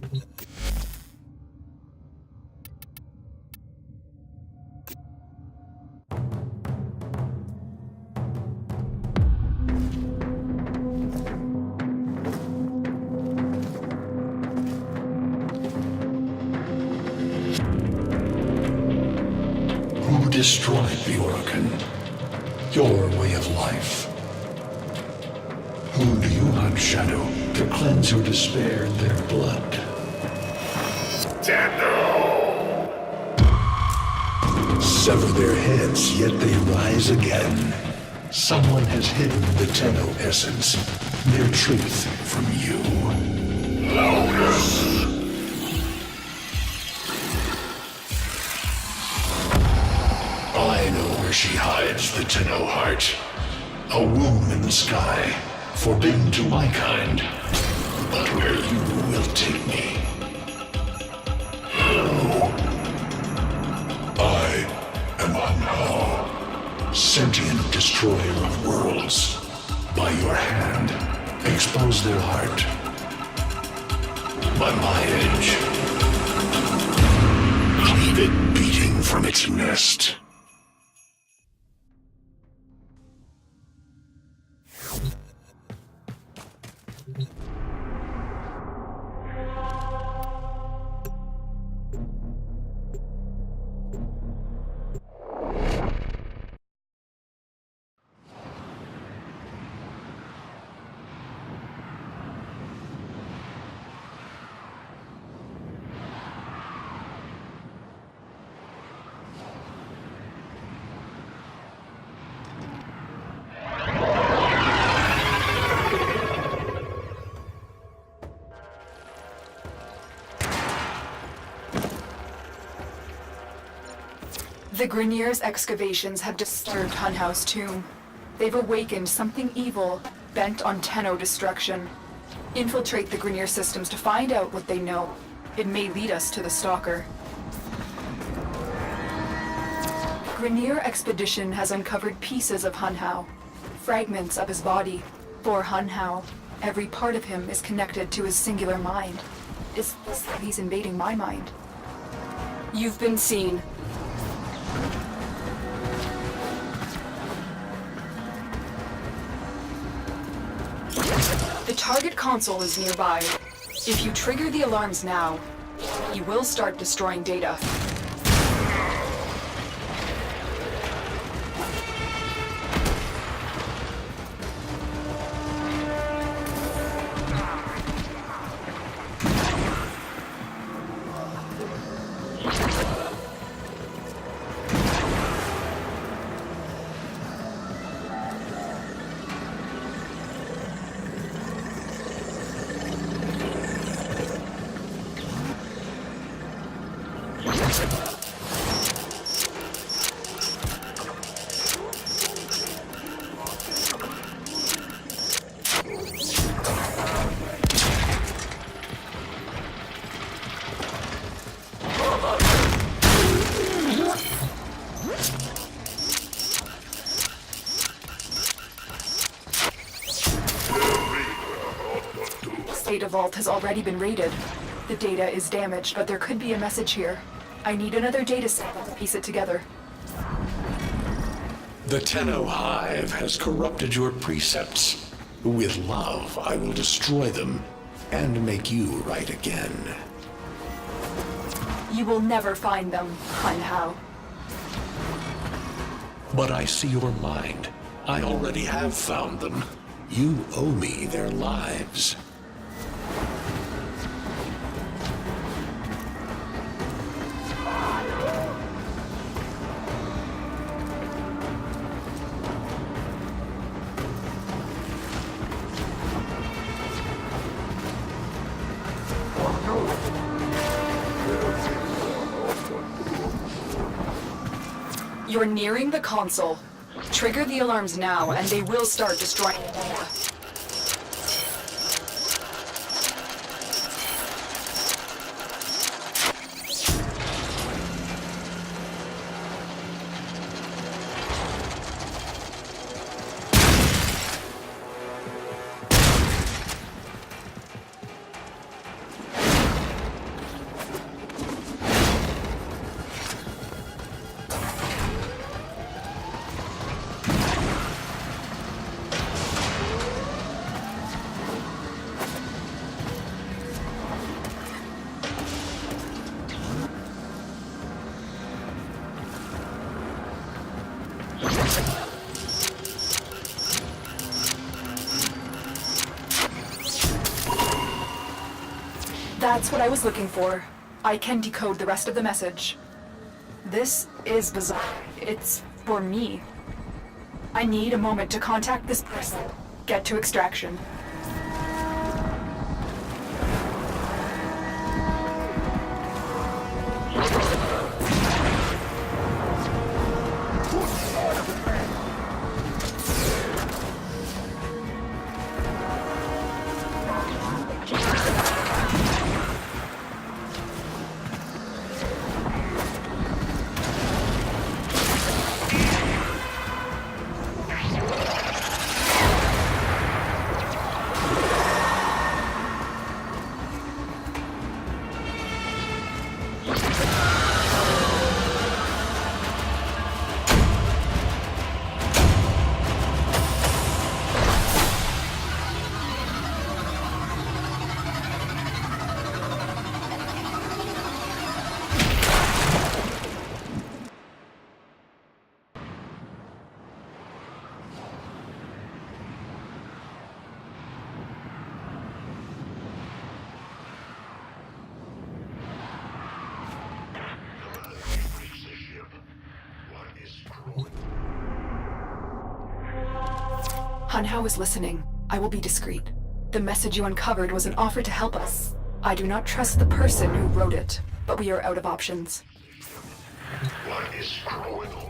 Who destroyed the Organ? Your way of life. Who do you hunt, Shadow, to cleanse your despair in their blood? Sever their heads, yet they rise again. Someone has hidden the Tenno essence, their truth, from you. Loudest! I know where she hides the Tenno heart. A womb in the sky, forbidden to my kind, but where you will take me. I am Anhao, sentient destroyer of worlds. By your hand, expose their heart. By my edge, leave it beating from its nest. The Grineer's excavations have disturbed Hunhao's tomb. They've awakened something evil, bent on Tenno destruction. Infiltrate the Grineer systems to find out what they know. It may lead us to the Stalker. Grineer expedition has uncovered pieces of Hunhao, fragments of his body. For Hunhao, every part of him is connected to his singular mind. It's like he's invading my mind. You've been seen. The target console is nearby. If you trigger the alarms now, you will start destroying data. Data vault has already been raided. The data is damaged, but there could be a message here. I need another data set to piece it together. The Tenno Hive has corrupted your precepts. With love, I will destroy them and make you right again. You will never find them, Hunhao. But I see your mind. I already have found them. You owe me their lives. You're nearing the console. Trigger the alarms now, and they will start destroying the data. That's what I was looking for. I can decode the rest of the message. This is bizarre. It's for me. I need a moment to contact this person. Get to extraction. Hunhao is listening. I will be discreet. The message you uncovered was an offer to help us. I do not trust the person who wrote it, but we are out of options. What is growing on?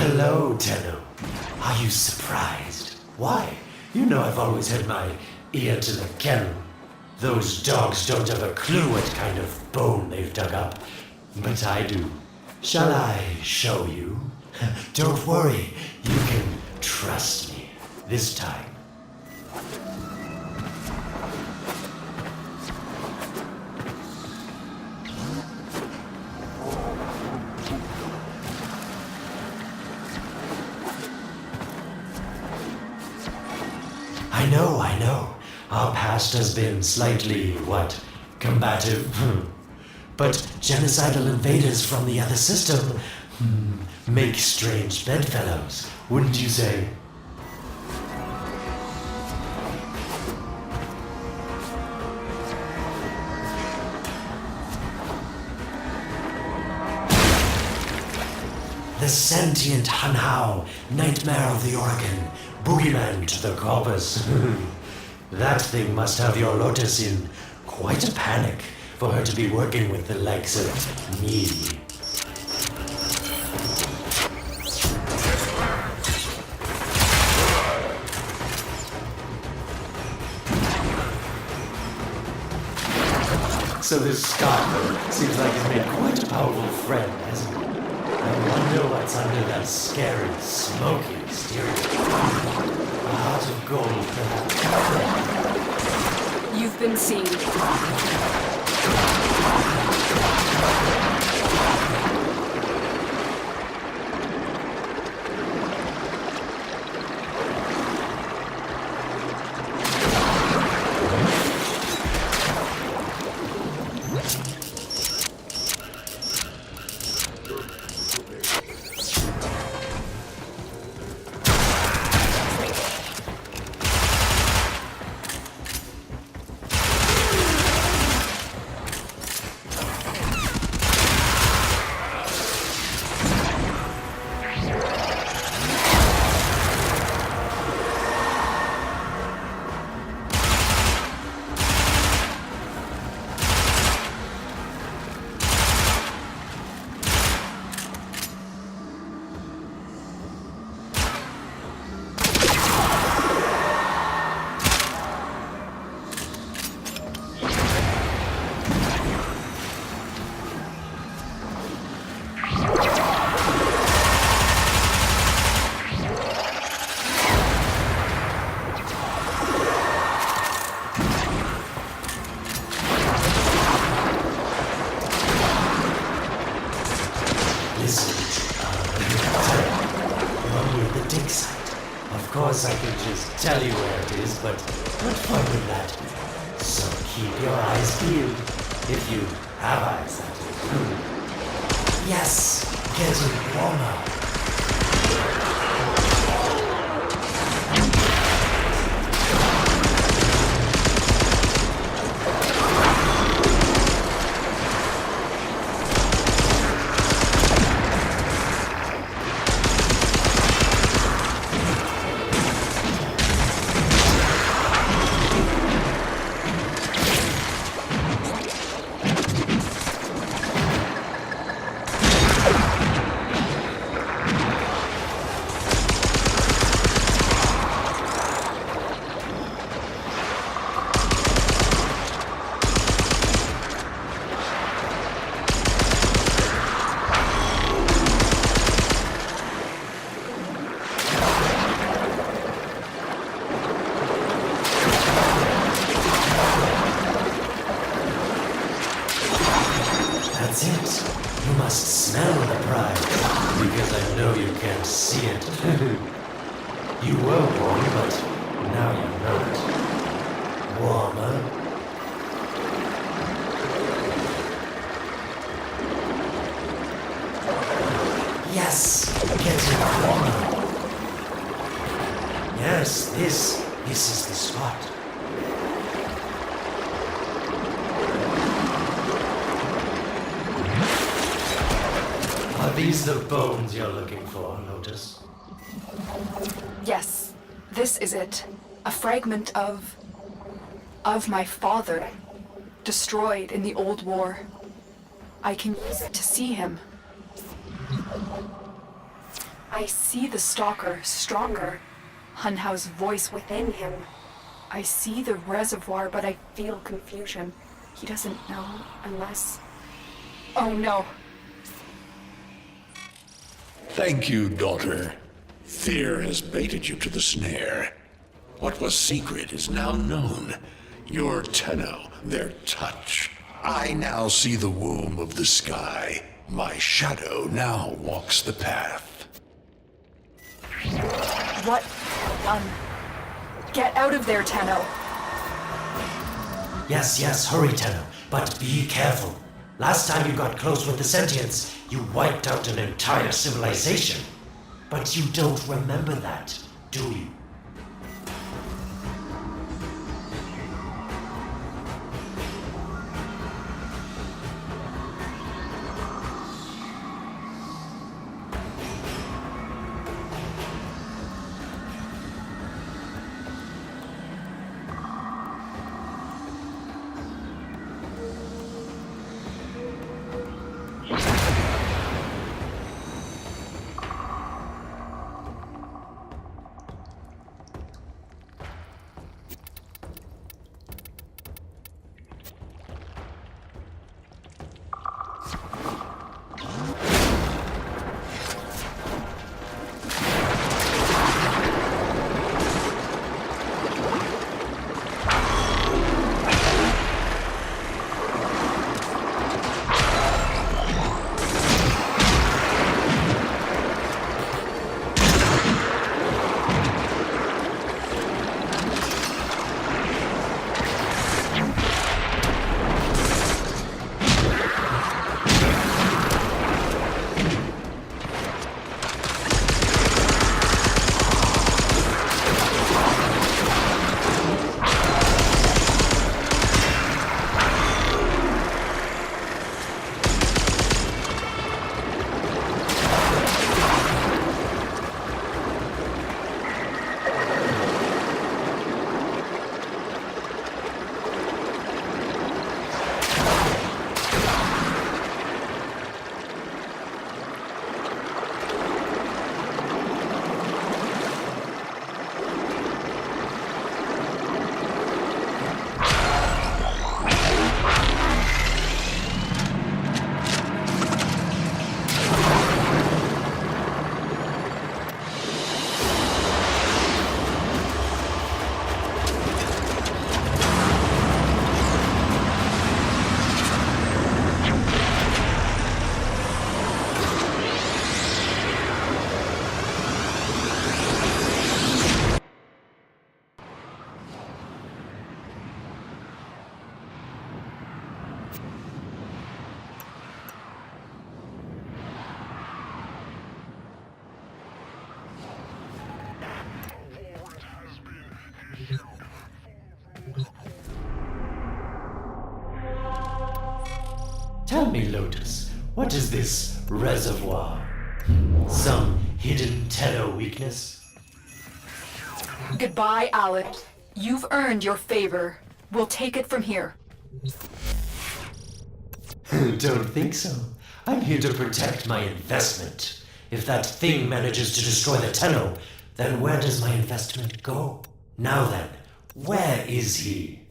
Hello, Tenno. Are you surprised? Why? You know I've always had my ear to the kennel. Those dogs don't have a clue what kind of bone they've dug up. But I do. Shall I show you? Don't worry. You can trust me. This time. I know. Our past has been slightly, combative? But genocidal invaders from the other system make strange bedfellows, wouldn't you say? The sentient Hunhao, nightmare of the organ, boogeyman to the corpus. That thing must have your Lotus in quite a panic for her to be working with the likes of me. So this Scott seems like he's made quite a powerful friend, hasn't he? I wonder what's under that scary, smoky exterior. A heart of gold, perhaps. You've been seen. you where it is, but not fun with that. So keep your eyes peeled. If you have eyes, that is. Yes, getting warmer. That's it. You must smell the prize, because I know you can't see it. You were warm, but now you're not. Warmer. Yes, getting warmer. Yes, this is the spot. Are these the bones you're looking for, Lotus? Yes, this is it. A fragment of my father, destroyed in the old war. I can use it to see him. I see the stalker stronger, Hunhao's voice within him. I see the reservoir, but I feel confusion. He doesn't know unless... Oh no. Thank you, daughter. Fear has baited you to the snare. What was secret is now known. Your Tenno, their touch. I now see the womb of the sky. My shadow now walks the path. What? Get out of there, Tenno. Yes, hurry, Tenno. But be careful. Last time you got close with the sentients, you wiped out an entire civilization. But you don't remember that, do you? Tell me, Lotus, what is this reservoir? Some hidden Tenno weakness? Goodbye, Alec. You've earned your favor. We'll take it from here. Don't think so. I'm here to protect my investment. If that thing manages to destroy the Tenno, then where does my investment go? Now then, where is he?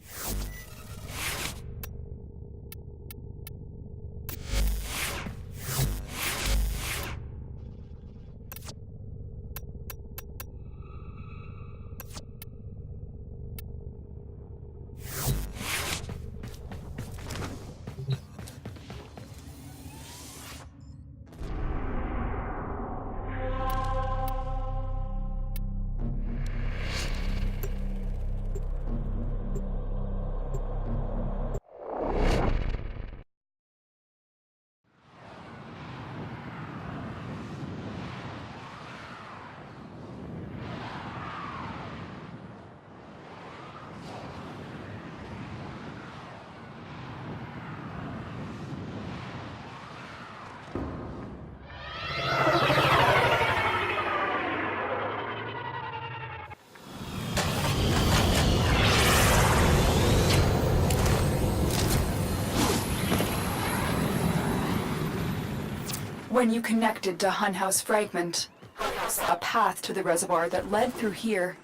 When you connected to Hunhow's fragment, a path to the reservoir that led through here.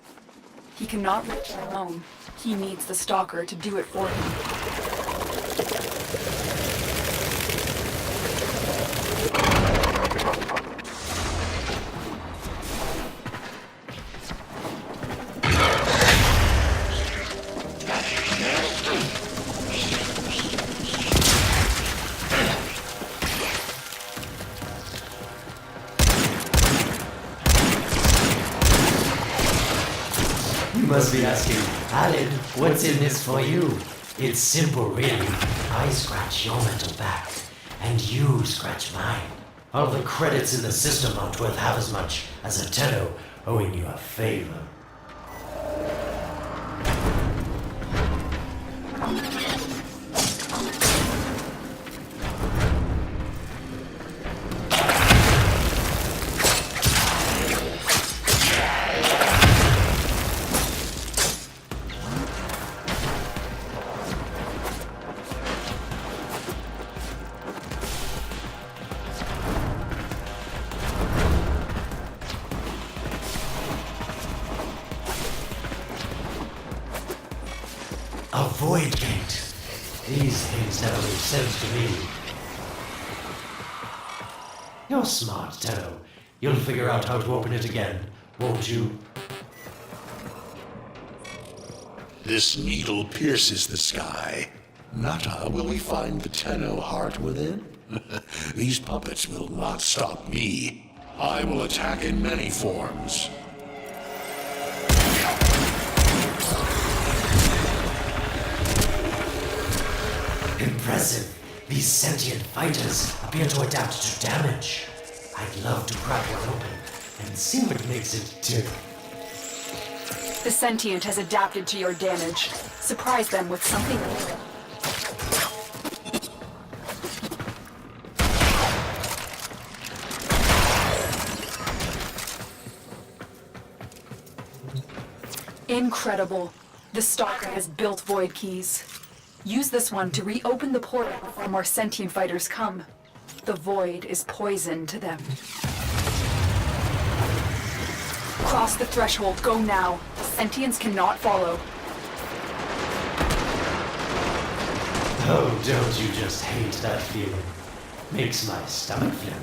He cannot reach it alone. He needs the Stalker to do it for him. You must be asking, Alan, what's in this for you? It's simple, really. I scratch your mental back, and you scratch mine. All the credits in the system aren't worth half as much as a Tenno owing you a favor. A void gate. These things never make sense to me. You're smart, Tenno. You'll figure out how to open it again, won't you? This needle pierces the sky. Nata, will we find the Tenno heart within? These puppets will not stop me. I will attack in many forms. Impressive. These sentient fighters appear to adapt to damage. I'd love to crack one open and see what makes it tick. The sentient has adapted to your damage. Surprise them with something. Incredible. The Stalker has built void keys. Use this one to reopen the portal before more sentient fighters come. The void is poison to them. Cross the threshold. Go now. Sentients cannot follow. Oh, don't you just hate that feeling? Makes my stomach flip.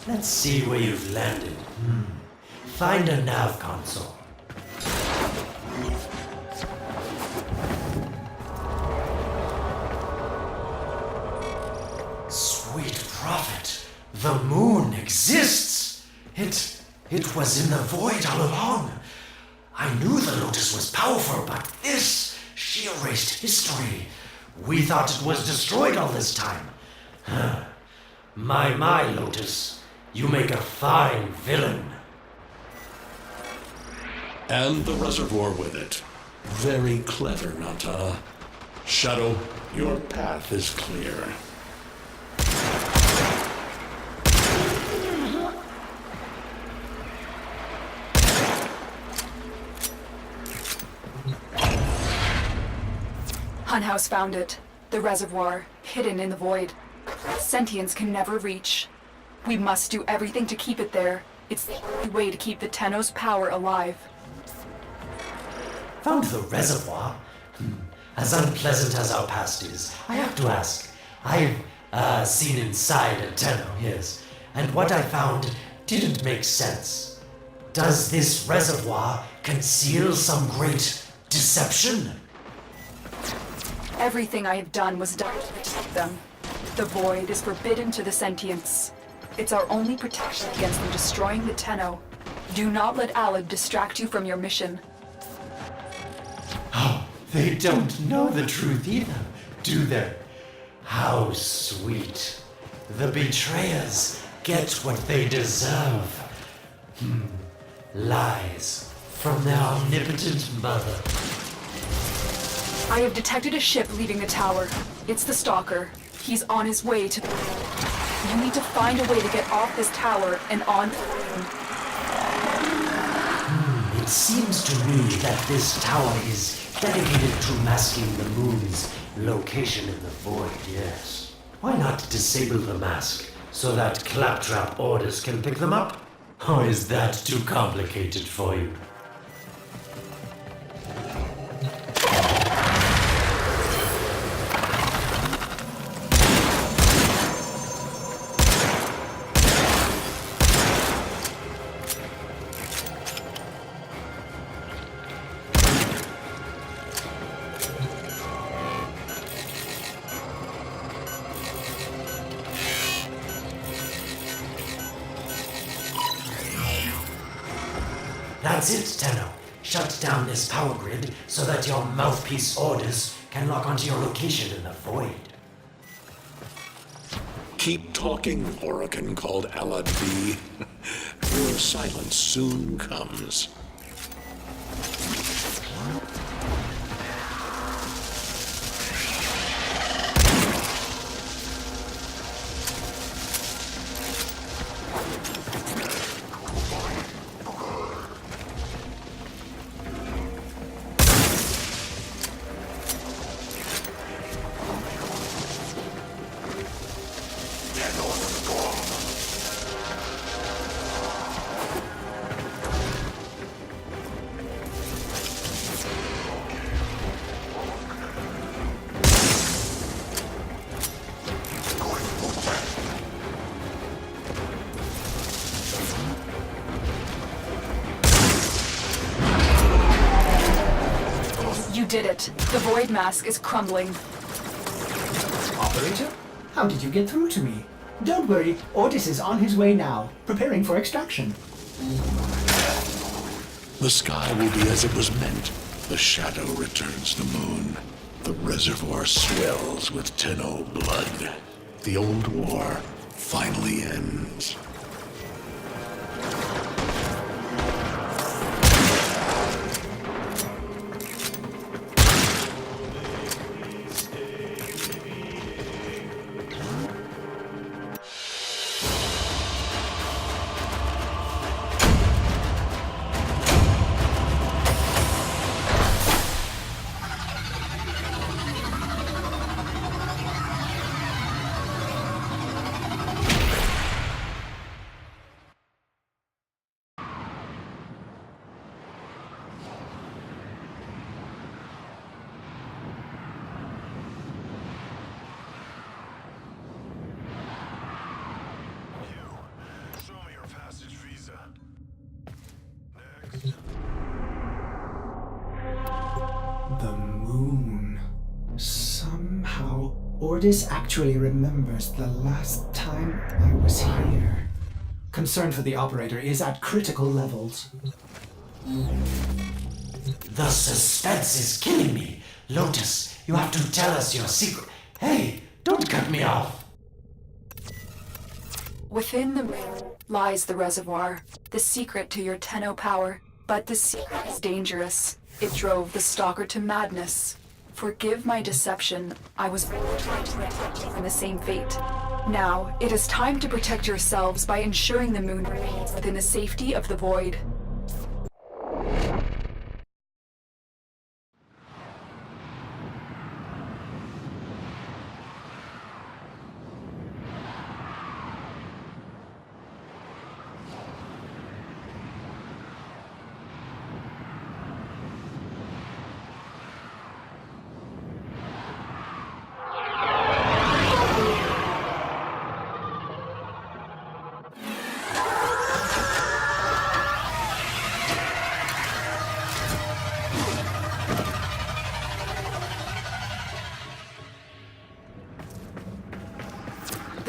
Let's see where you've landed. Find a nav console. Sweet prophet, the moon exists! It was in the void all along. I knew the Lotus was powerful, but she erased history. We thought it was destroyed all this time. My, Lotus, you make a fine villain. And the reservoir with it. Very clever, Nata. Shadow, your path is clear. Hunhouse found it. The reservoir, hidden in the void. Sentients can never reach. We must do everything to keep it there. It's the only way to keep the Tenno's power alive. Found the reservoir? As unpleasant as our past is, I have to ask. I've seen inside a Tenno, yes, and what I found didn't make sense. Does this reservoir conceal some great deception? Everything I have done was done to protect them. The void is forbidden to the sentients. It's our only protection against them destroying the Tenno. Do not let Alad distract you from your mission. Oh, they don't know the truth either, do they? How sweet. The betrayers get what they deserve. Lies from their omnipotent mother. I have detected a ship leaving the tower. It's the Stalker. He's on his way to... You need to find a way to get off this tower and on... It seems to me that this tower is dedicated to masking the moon's location in the void, yes. Why not disable the mask so that claptrap orders can pick them up? Or is that too complicated for you? That's it, Tenno. Shut down this power grid so that your mouthpiece orders can lock onto your location in the void. Keep talking, Orokin called Alad B. Your silence soon comes. You did it. The void mask is crumbling. Operator? How did you get through to me? Don't worry, Ortis is on his way now, preparing for extraction. The sky will be as it was meant. The shadow returns the moon. The reservoir swells with Tenno blood. The old war finally ends. The moon. Somehow, Ortis actually remembers the last time I was here. Concern for the operator is at critical levels. The suspense is killing me. Lotus, you have to tell us your secret. Hey, don't cut me off. Within the moon lies the reservoir, the secret to your Tenno power. But the secret is dangerous. It drove the Stalker to madness. Forgive my deception. I was trying to protect you from the same fate. Now, it is time to protect yourselves by ensuring the moon remains within the safety of the void.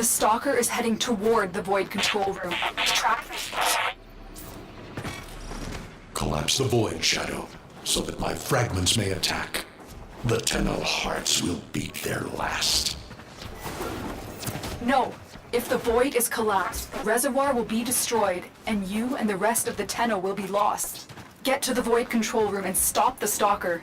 stalker is heading toward the Void control room. Collapse the Void, Shadow, so that my fragments may attack. The Tenno hearts will beat their last. No. If the Void is collapsed, the reservoir will be destroyed, and you and the rest of the Tenno will be lost. Get to the Void control room and stop the stalker.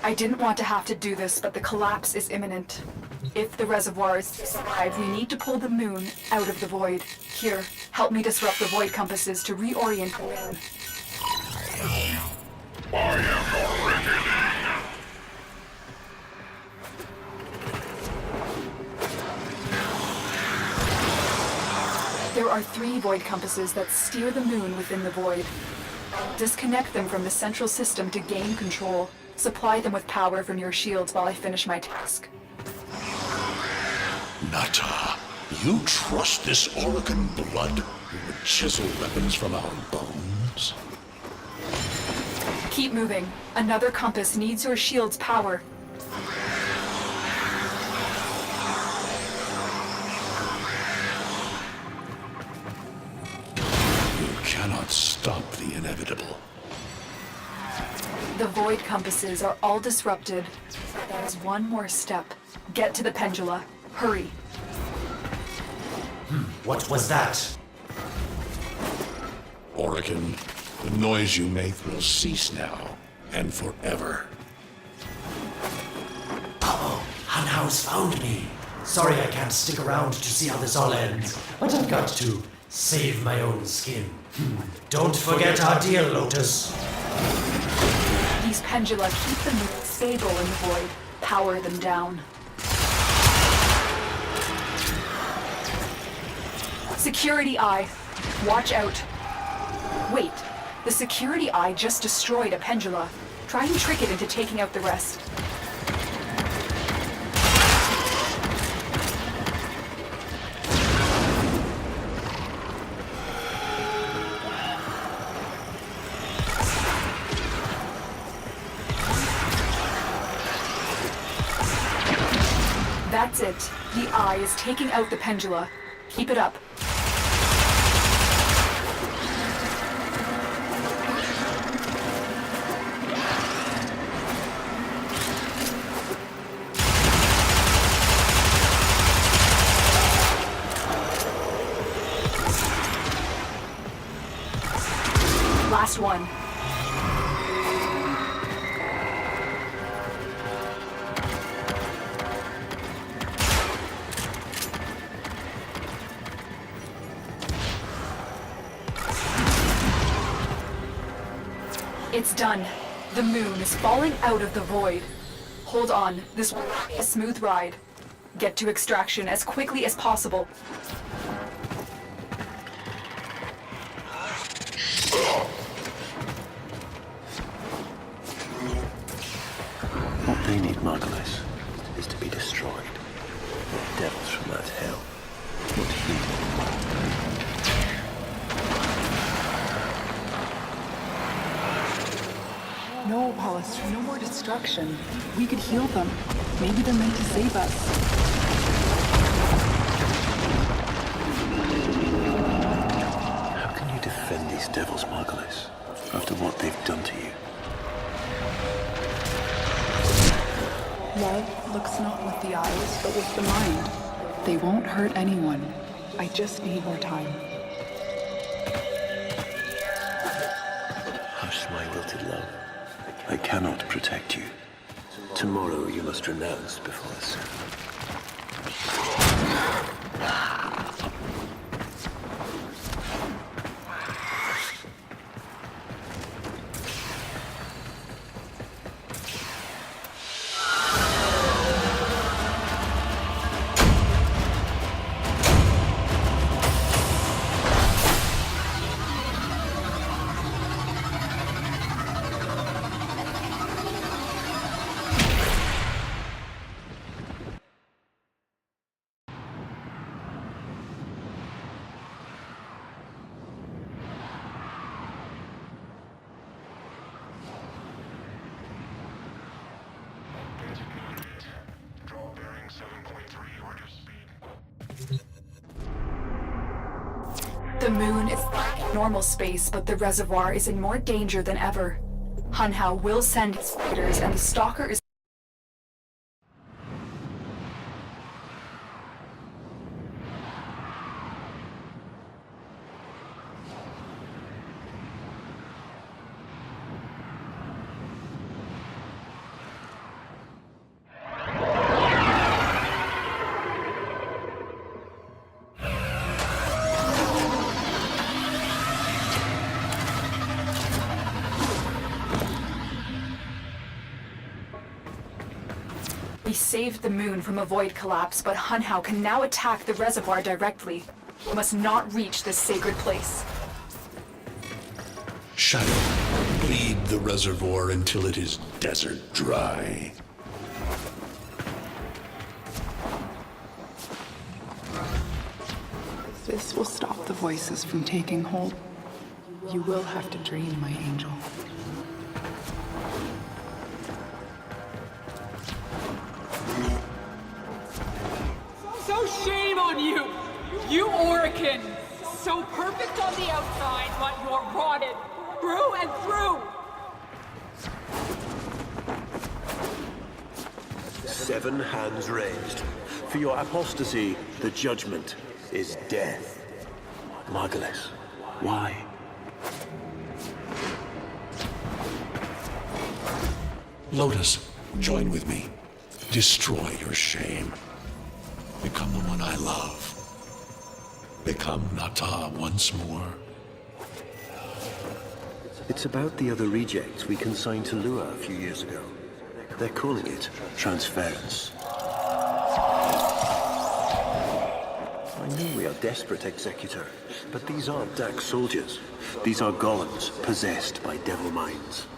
I didn't want to have to do this, but the collapse is imminent. If the reservoir is to survive, we need to pull the moon out of the Void. Here, help me disrupt the Void compasses to reorient the moon. There are 3 Void compasses that steer the moon within the Void. Disconnect them from the central system to gain control. Supply them with power from your shields while I finish my task. Nata, you trust this Orokin blood who would chisel weapons from our bones? Keep moving. Another compass needs your shield's power. You cannot stop the inevitable. The Void compasses are all disrupted. That is one more step. Get to the pendula. Hurry. What was that? Orokin, the noise you make will cease now, and forever. Uh-oh, Hanau's found me. Sorry I can't stick around to see how this all ends, but I've got to save my own skin. Don't forget our deal, Lotus. These pendula keep the moon stable in the Void. Power them down. Security Eye. Watch out. Wait. The Security Eye just destroyed a pendula. Try and trick it into taking out the rest. That's it. The Eye is taking out the pendula. Keep it up. Last one. It's done. The moon is falling out of the Void. Hold on, this will be a smooth ride. Get to extraction as quickly as possible. What they need, Margulis, is to be destroyed. They're devils from that hell. What do you need? No, Hollis, no more destruction. We could heal them. Maybe they're meant to save us. How can you defend these devils, Margulis, after what they've done to you? Love looks not with the eyes, but with the mind. They won't hurt anyone. I just need more time. Hush, my wilted love. I cannot protect you. Tomorrow you must renounce before the sun. The moon is back in normal space, but the reservoir is in more danger than ever. Hunhao will send his fighters, and the stalker is... We saved the moon from a void collapse, but Hunhao can now attack the reservoir directly. We must not reach this sacred place. Shadow, bleed the reservoir until it is desert dry. This will stop the voices from taking hold. You will have to dream, my angel. So shame on you! You Orican! So perfect on the outside, but you're rotted through and through! 7 hands raised. For your apostasy, the judgment is death. Margulis, why? Lotus, join with me. Destroy your shame. Become the one I love. Become Nata once more. It's about the other rejects we consigned to Lua a few years ago. They're calling it transference. I know we are desperate, Executor, but these aren't Dak soldiers. These are golems possessed by devil minds.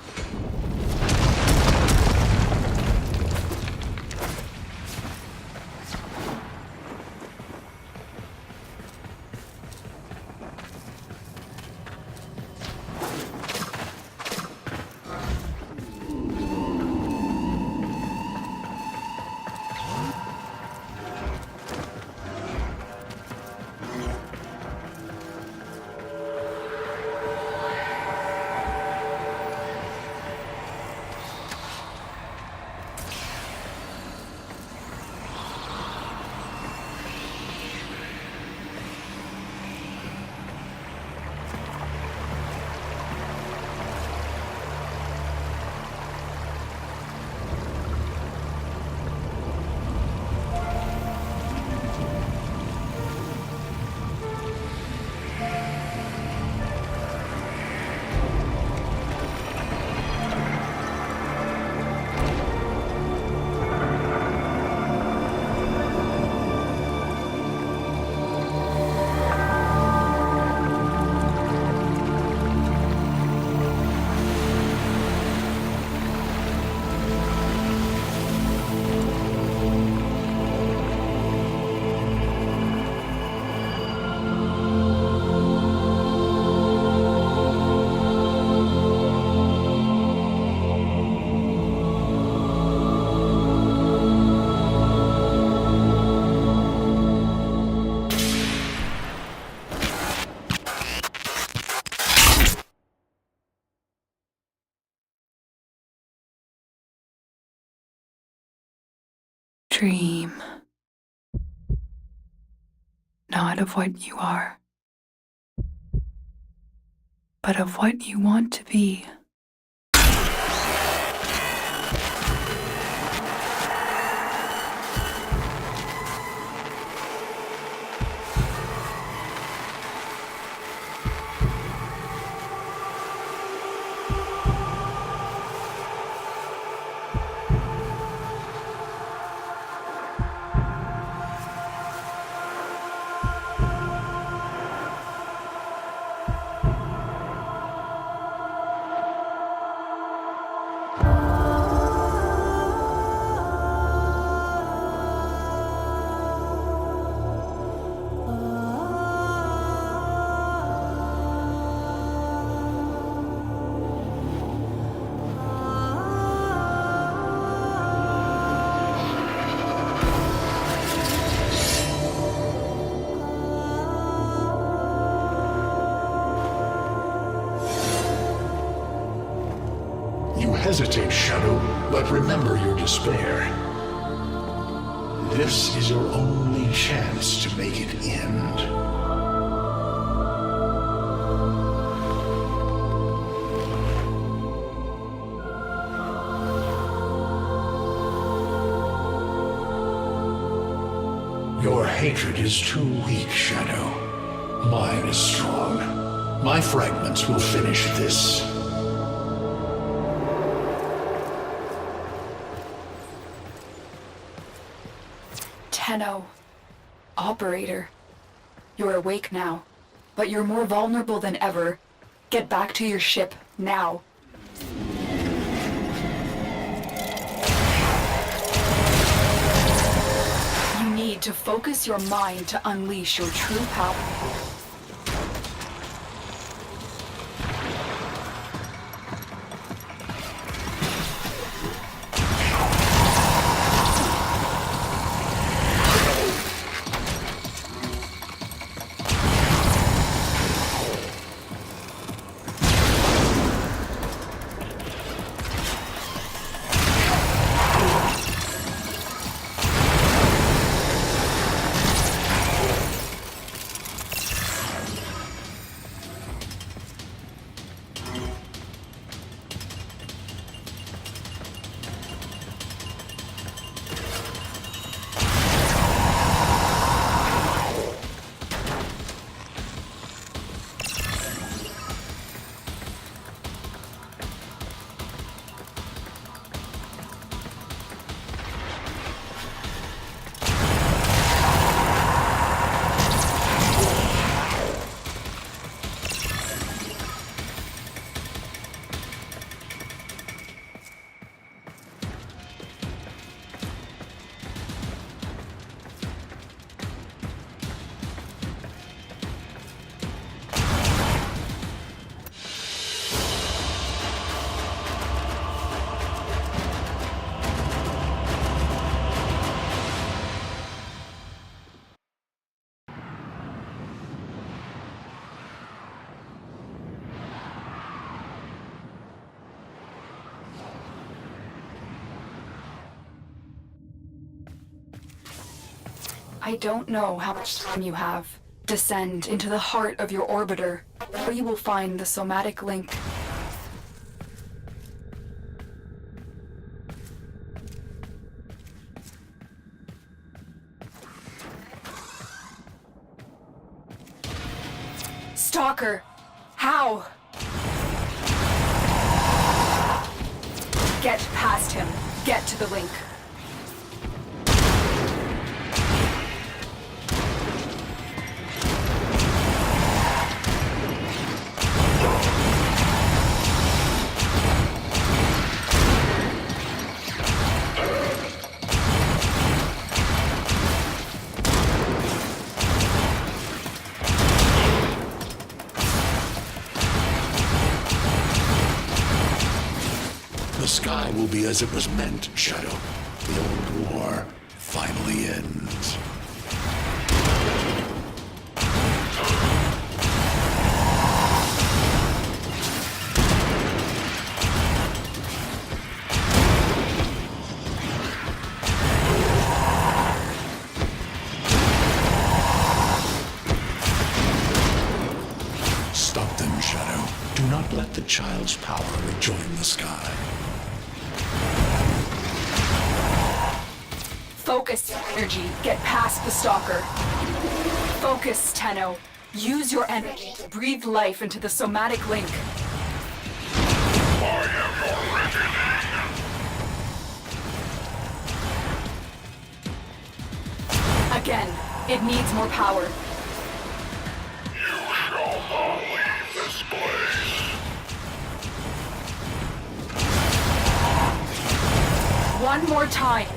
Dream. Not of what you are, but of what you want to be. hesitate, Shadow, but remember your despair. This is your only chance to make it end. Your hatred is too weak, Shadow. Mine is strong. My fragments will finish this. Tenno. Operator. You're awake now, but you're more vulnerable than ever. Get back to your ship, now. You need to focus your mind to unleash your true power. I don't know how much time you have. Descend into the heart of your orbiter, where you will find the somatic link. Stalker! How? Get past him. Get to the link. The sky will be as it was meant, Shadow. The old war finally ends. Stop them, Shadow. Do not let the child's power rejoin the sky. Focus your energy. Get past the Stalker. Focus, Tenno. Use your energy to breathe life into the somatic link. Again, it needs more power. You shall not leave this place. One more time.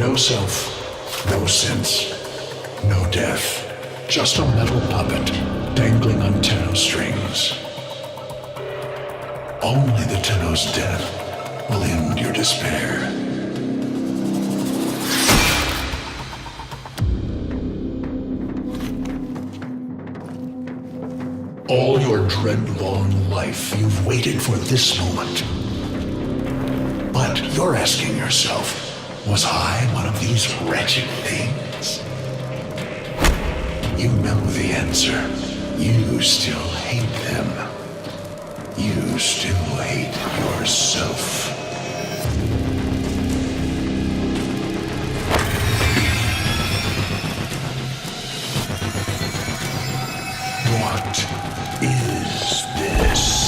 No self, no sense, no death. Just a metal puppet dangling on Tenno strings. Only the Tenno's death will end your despair. All your dread-long life, you've waited for this moment. But you're asking yourself, was I one of these wretched things? You know the answer. You still hate them. You still hate yourself. What is this?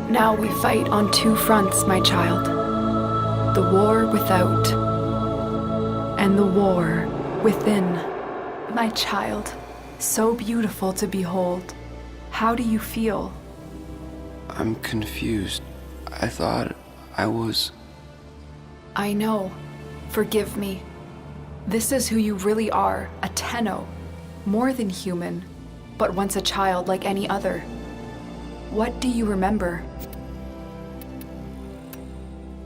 Now we fight on two fronts, my child. The war without, and the war within. My child, so beautiful to behold. How do you feel? I'm confused. I thought I was... I know. Forgive me. This is who you really are, a Tenno. More than human, but once a child like any other. What do you remember?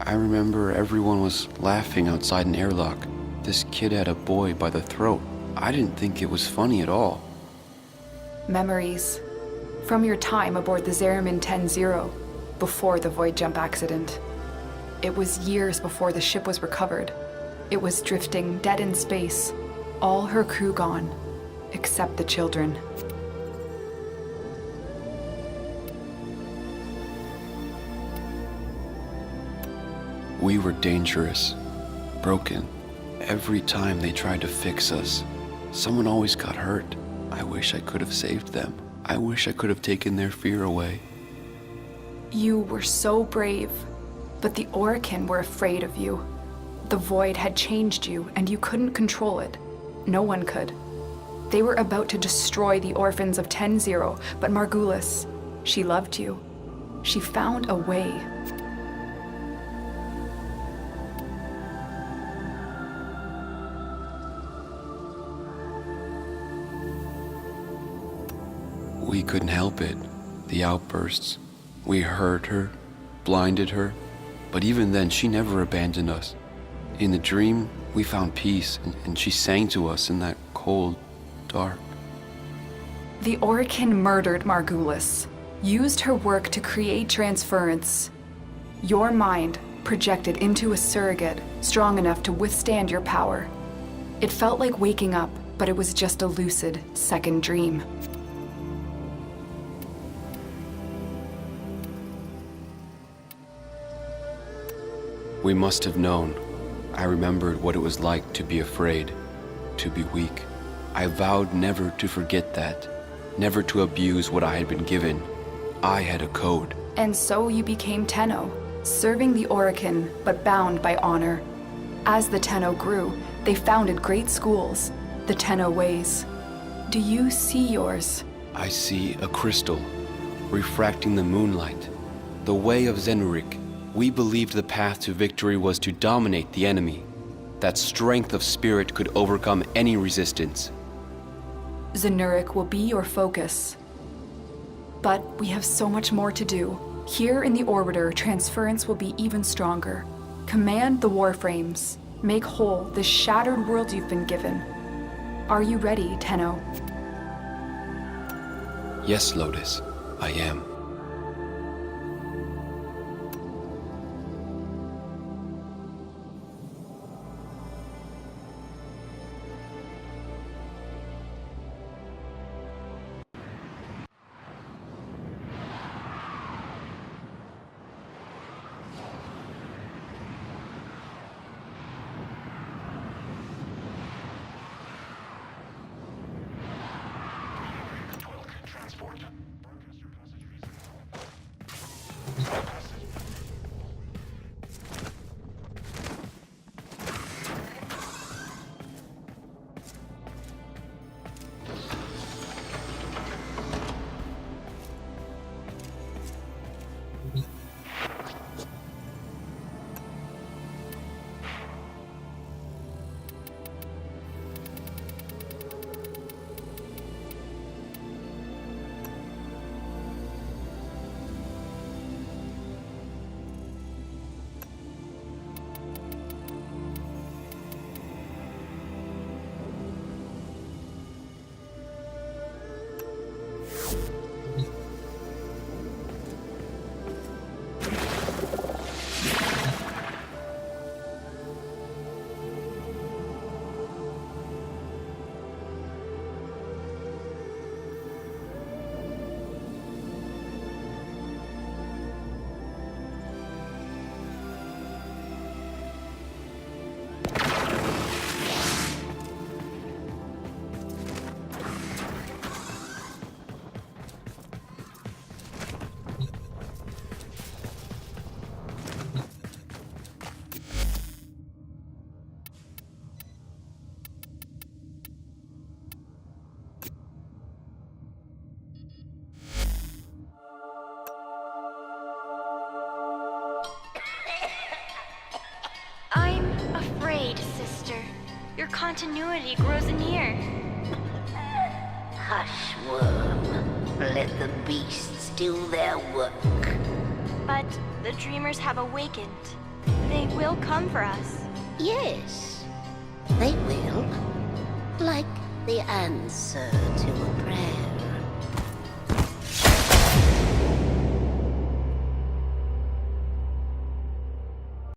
I remember everyone was laughing outside an airlock. This kid had a boy by the throat. I didn't think it was funny at all. Memories. From your time aboard the Zariman 10-0, before the void jump accident. It was years before the ship was recovered. It was drifting dead in space. All her crew gone, except the children. We were dangerous, broken. Every time they tried to fix us, someone always got hurt. I wish I could have saved them. I wish I could have taken their fear away. You were so brave, but the Orokin were afraid of you. The void had changed you, and you couldn't control it. No one could. They were about to destroy the orphans of 10-0, but Margulis, she loved you. She found a way. We couldn't help it. The outbursts. We hurt her, blinded her, but even then she never abandoned us. In the dream, we found peace, and she sang to us in that cold, dark. The Orokin murdered Margulis, used her work to create transference. Your mind projected into a surrogate strong enough to withstand your power. It felt like waking up, but it was just a lucid second dream. We must have known. I remembered what it was like to be afraid, to be weak. I vowed never to forget that, never to abuse what I had been given. I had a code. And so you became Tenno, serving the Orokin, but bound by honor. As the Tenno grew, they founded great schools, the Tenno ways. Do you see yours? I see a crystal, refracting the moonlight, the way of Zenurik. We believed the path to victory was to dominate the enemy. That strength of spirit could overcome any resistance. Zenurik will be your focus. But we have so much more to do. Here in the Orbiter, transference will be even stronger. Command the Warframes. Make whole this shattered world you've been given. Are you ready, Tenno? Yes, Lotus, I am. Your continuity grows anear. Hush, worm. Let the beasts do their work. But the dreamers have awakened. They will come for us. Yes, they will. Like the answer to a prayer.